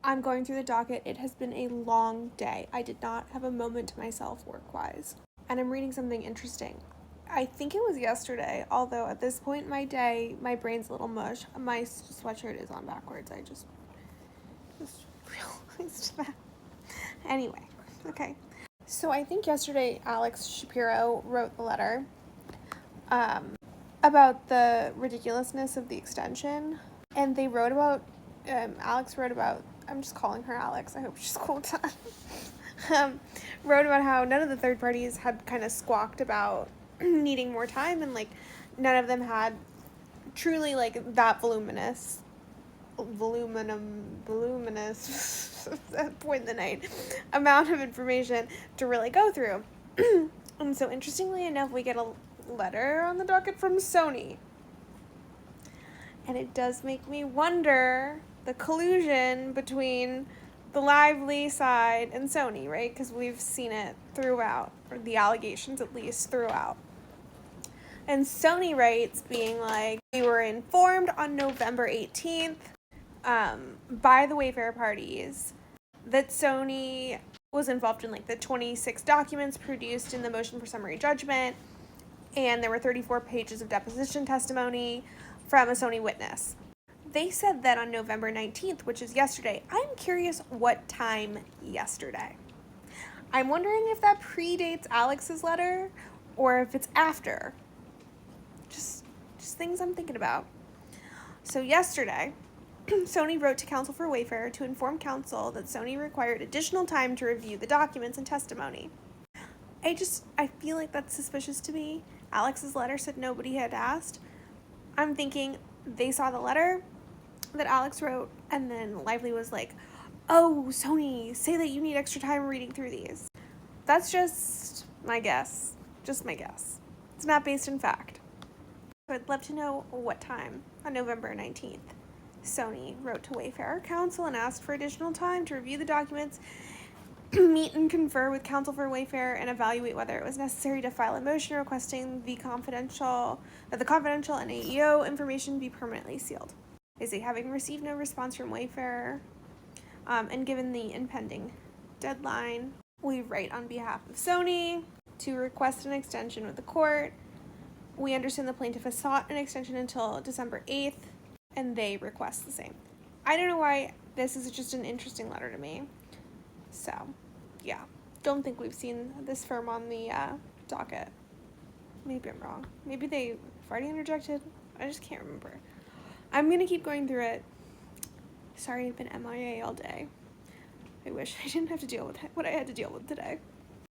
I'm going through the docket. It has been a long day. I did not have a moment to myself work-wise. And I'm reading something interesting. I think it was yesterday, although at this point in my day, my brain's a little mush. My sweatshirt is on backwards. I just realized that. Anyway, okay. So I think yesterday Alex Shapiro wrote the letter about the ridiculousness of the extension. And they wrote about, Alex wrote about, I'm just calling her Alex, I hope she's cool with that, wrote about how none of the third parties had kind of squawked about needing more time, and like none of them had truly like that voluminous at point in the night amount of information to really go through. And so interestingly enough, we get a letter on the docket from Sony. And it does make me wonder the collusion between the Lively side and Sony, right? Because we've seen it throughout, or the allegations at least throughout. And Sony writes being like, we were informed on November 18th by the Wayfair parties that Sony was involved in like the 26 documents produced in the motion for summary judgment, and there were 34 pages of deposition testimony from a Sony witness. They said that on November 19th, which is yesterday. I'm curious what time yesterday. I'm wondering if that predates Alex's letter or if it's after. Just things I'm thinking about. So yesterday, Sony wrote to counsel for Wayfair to inform counsel that Sony required additional time to review the documents and testimony. I feel like that's suspicious to me. Alex's letter said nobody had asked. I'm thinking they saw the letter that Alex wrote, and then Lively was like, oh, Sony, say that you need extra time reading through these. That's just my guess. Just my guess. It's not based in fact. I'd love to know what time on November 19th Sony wrote to Wayfair counsel and asked for additional time to review the documents, meet and confer with counsel for Wayfair, and evaluate whether it was necessary to file a motion requesting that the confidential and AEO information be permanently sealed. They say, having received no response from Wayfair, and given the impending deadline, we write on behalf of Sony to request an extension with the court. We understand the plaintiff has sought an extension until December 8th, and they request the same. I don't know why. This is just an interesting letter to me. So, yeah. Don't think we've seen this firm on the docket. Maybe I'm wrong. Maybe they've already interjected. I just can't remember. I'm going to keep going through it. Sorry I've been MIA all day. I wish I didn't have to deal with what I had to deal with today.